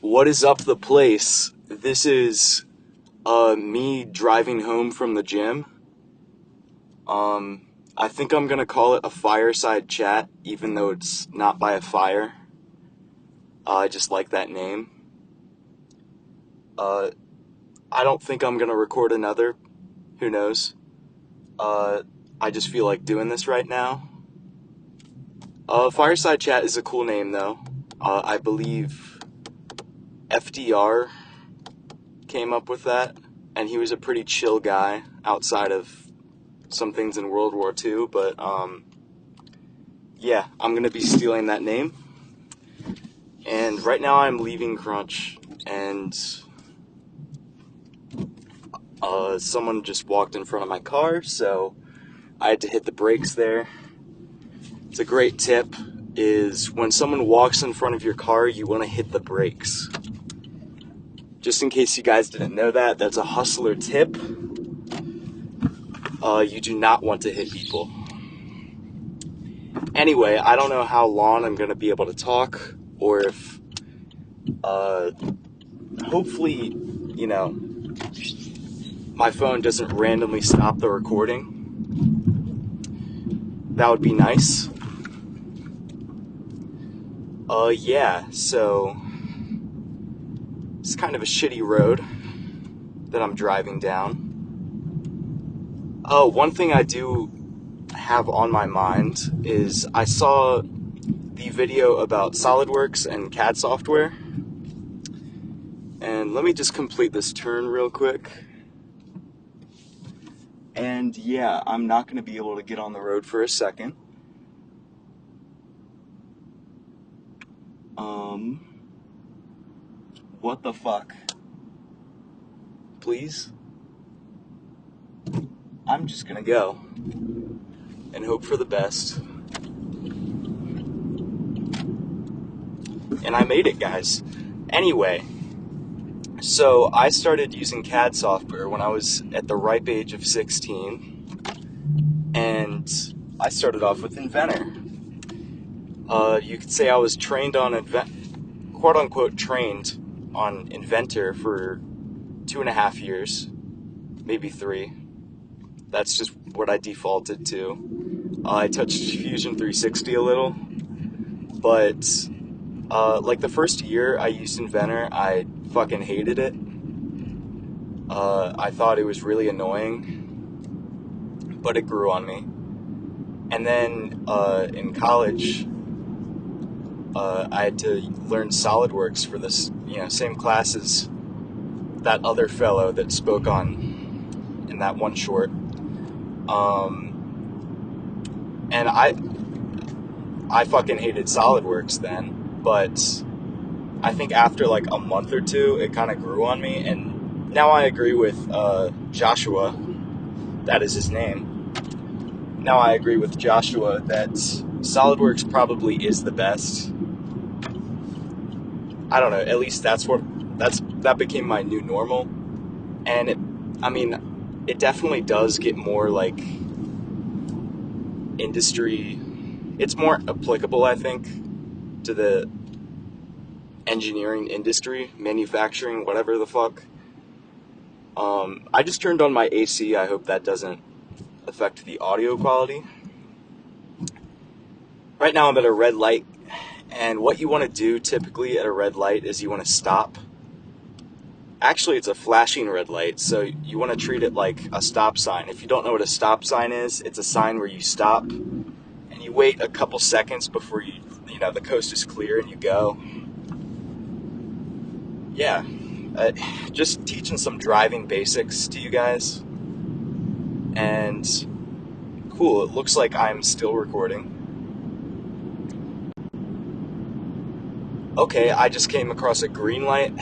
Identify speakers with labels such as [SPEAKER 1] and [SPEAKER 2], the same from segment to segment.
[SPEAKER 1] What is up the place? This is me driving home from the gym. I think I'm gonna call it a fireside chat, even though it's not by a fire. I just like that name. I don't think I'm gonna record another. Who knows? I just feel like doing this right now. Fireside chat is a cool name though. I believe FDR came up with that, and he was a pretty chill guy outside of some things in World War II, but yeah, I'm gonna be stealing that name. And right now I'm leaving Crunch, and someone just walked in front of my car, so I had to hit the brakes there. It's a great tip, is when someone walks in front of your car, you want to hit the brakes. Just in case you guys didn't know that, that's a hustler tip. You do not want to hit people. Anyway, I don't know how long I'm going to be able to talk, or if, hopefully, my phone doesn't randomly stop the recording. That would be nice. Yeah, so it's kind of a shitty road that I'm driving down. Oh, one thing I do have on my mind is I saw the video about SolidWorks and CAD software. And let me just complete this turn real quick. And yeah, I'm not going to be able to get on the road for a second. What the fuck? Please? I'm just gonna go and hope for the best. And I made it, guys. Anyway, so I started using CAD software when I was at the ripe age of 16, and I started off with Inventor. You could say I was trained on quote-unquote trained on Inventor for 2.5 years, maybe 3. That's just what I defaulted to. I touched Fusion 360 a little, but like the first year I used Inventor, I fucking hated it. I thought it was really annoying, but it grew on me. And then in college, I had to learn SolidWorks for this, same class as that other fellow that spoke on in that one short. And I fucking hated SolidWorks then, but I think after like a month or two, it kind of grew on me, and now I agree with Joshua, that is his name. Now I agree with Joshua that SolidWorks probably is the best. I don't know, at least that became my new normal, and it definitely does get more like industry. It's more applicable, I think, to the engineering industry, manufacturing, whatever the fuck. I just turned on my AC. I hope that doesn't affect the audio quality. Right now I'm at a red light, and what you want to do typically at a red light is you want to stop. Actually, it's a flashing red light, so you want to treat it like a stop sign. If you don't know what a stop sign is, it's a sign where you stop and you wait a couple seconds before the coast is clear and you go. Yeah, just teaching some driving basics to you guys. And cool, it looks like I'm still recording. Okay, I just came across a green light,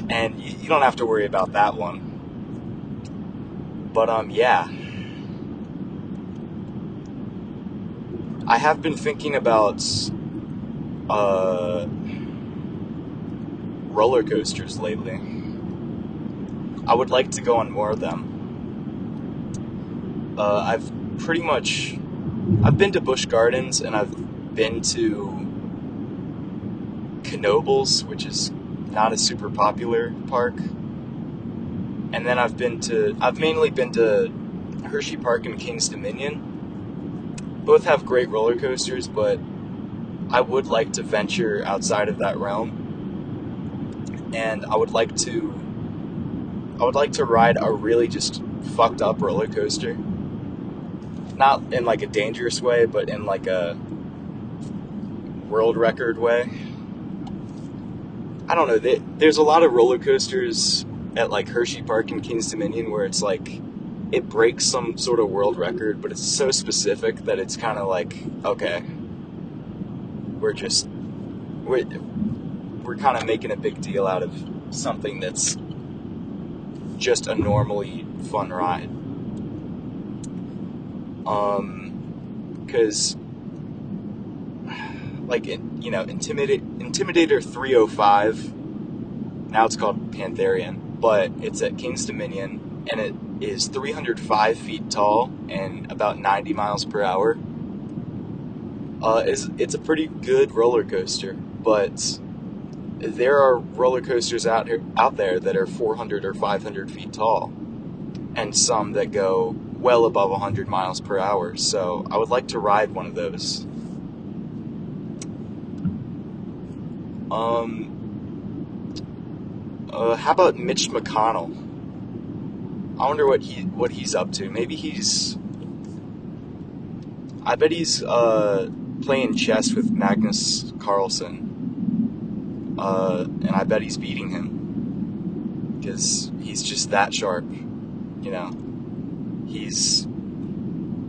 [SPEAKER 1] and you don't have to worry about that one. But, yeah. I have been thinking about, roller coasters lately. I would like to go on more of them. I've been to Busch Gardens, and I've been to Knoebels, which is not a super popular park. And then I've mainly been to Hershey Park and Kings Dominion. Both have great roller coasters, but I would like to venture outside of that realm. And I would like to ride a really just fucked up roller coaster. Not in like a dangerous way, but in like a world record way. I don't know, there's a lot of roller coasters at like Hershey Park and Kings Dominion where it's like it breaks some sort of world record, but it's so specific that it's kind of like, okay, we're kind of making a big deal out of something that's just a normally fun ride. Because like, Intimidator 305, now it's called Pantherian, but it's at Kings Dominion, and it is 305 feet tall and about 90 miles per hour. It's a pretty good roller coaster, but there are roller coasters out there that are 400 or 500 feet tall, and some that go well above 100 miles per hour, so I would like to ride one of those. How about Mitch McConnell? I wonder what he's up to. I bet he's playing chess with Magnus Carlsen. And I bet he's beating him. Because he's just that sharp. He's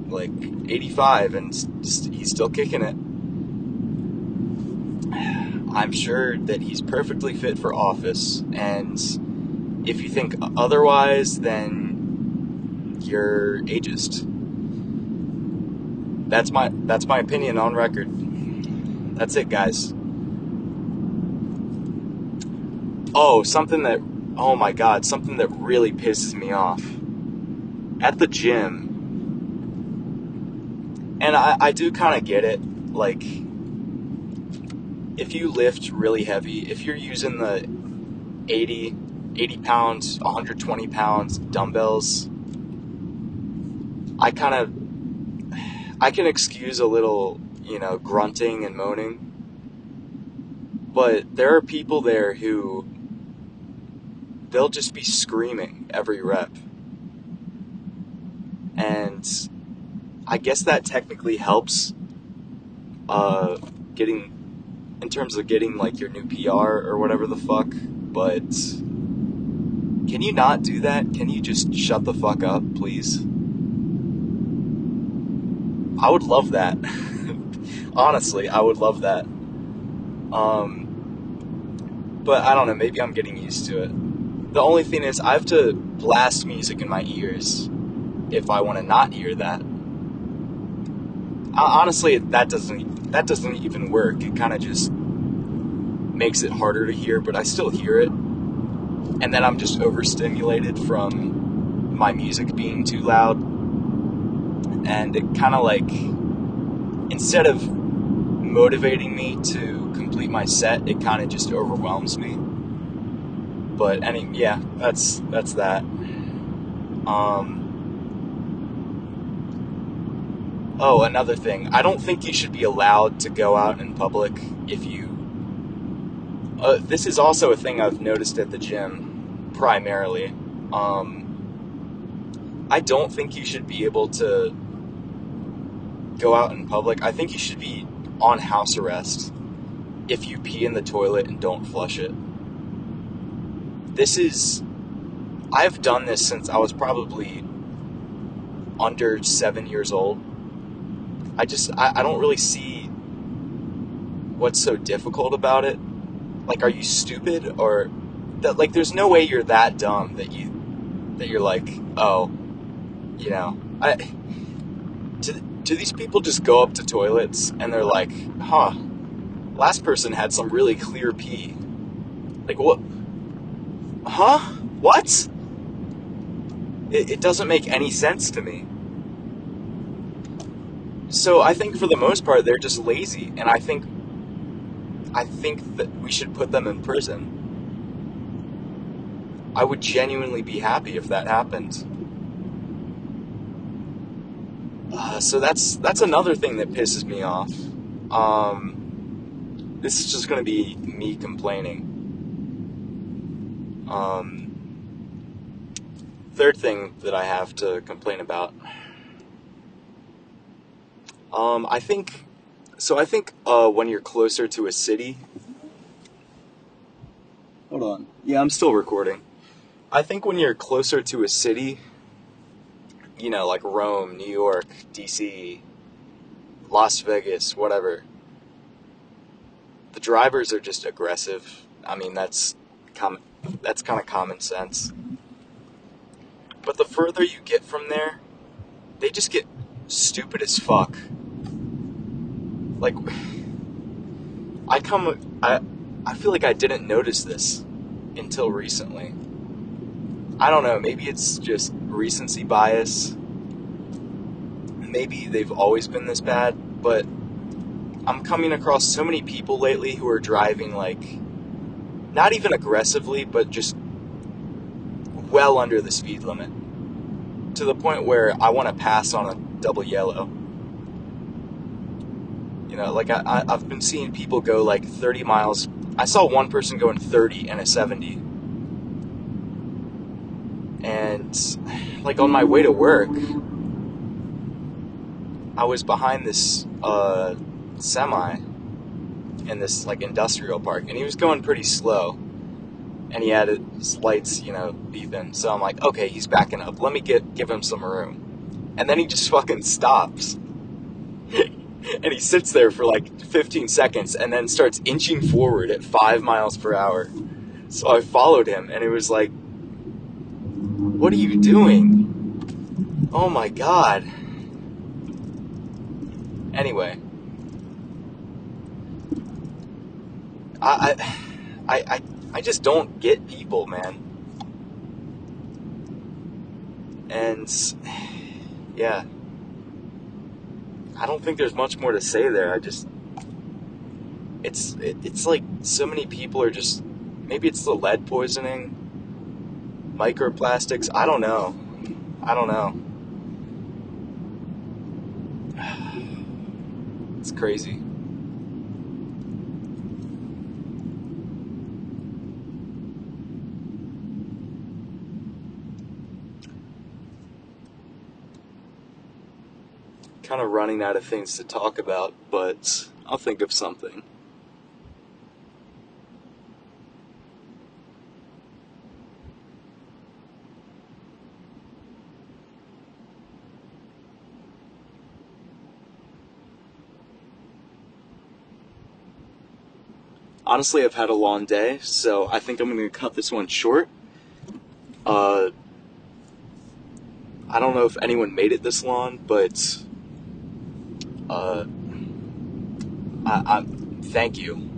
[SPEAKER 1] like 85 and he's still kicking it. I'm sure that he's perfectly fit for office, and if you think otherwise, then you're ageist. That's my opinion on record. That's it, guys. Something that really pisses me off. At the gym, and I do kind of get it, like, if you lift really heavy, if you're using the 80 pounds, 120 pounds dumbbells, I can excuse a little, grunting and moaning. But there are people there who, they'll just be screaming every rep. And I guess that technically helps, in terms of getting like your new PR or whatever the fuck, but can you not do that? Can you just shut the fuck up, please? I would love that. Honestly, I would love that. But I don't know, maybe I'm getting used to it. The only thing is, I have to blast music in my ears if I want to not hear that. Honestly, that doesn't even work. It kind of just makes it harder to hear, but I still hear it. And then I'm just overstimulated from my music being too loud. And it kind of like, instead of motivating me to complete my set, it kind of just overwhelms me. But that's that. Another thing. I don't think you should be allowed to go out in public if you... this is also a thing I've noticed at the gym, primarily. I don't think you should be able to go out in public. I think you should be on house arrest if you pee in the toilet and don't flush it. I've done this since I was probably under 7 years old. I don't really see what's so difficult about it. Like, are you stupid? Or that, like, there's no way you're that dumb that you're like, do these people just go up to toilets and they're like, last person had some really clear pee. Like, what? Huh? What? It doesn't make any sense to me. So I think for the most part they're just lazy, and I think that we should put them in prison. I would genuinely be happy if that happened. So that's another thing that pisses me off. This is just going to be me complaining. Third thing that I have to complain about. I think when you're closer to a city. Hold on. Yeah, I'm still recording. I think when you're closer to a city, like Rome, New York, DC, Las Vegas, whatever, the drivers are just aggressive. I mean, that's kind of common sense. But the further you get from there, they just get stupid as fuck. Like, I feel like I didn't notice this until recently. I don't know, maybe it's just recency bias. Maybe they've always been this bad, but I'm coming across so many people lately who are driving, like, not even aggressively, but just well under the speed limit. To the point where I want to pass on a double yellow. Like I've been seeing people go like 30 miles. I saw one person going 30 and a 70. And like on my way to work, I was behind this semi in this like industrial park, and he was going pretty slow. And he had his lights, beeping. So I'm like, okay, he's backing up. Let me give him some room. And then he just fucking stops. And he sits there for like 15 seconds and then starts inching forward at 5 miles per hour. So I followed him, and it was like, what are you doing? Oh my God. Anyway. I just don't get people, man. And yeah, I don't think there's much more to say there. It's like so many people are just, maybe it's the lead poisoning, microplastics. I don't know. It's crazy. Kind of running out of things to talk about, but I'll think of something. Honestly, I've had a long day, so I think I'm going to cut this one short. I don't know if anyone made it this long, but I thank you.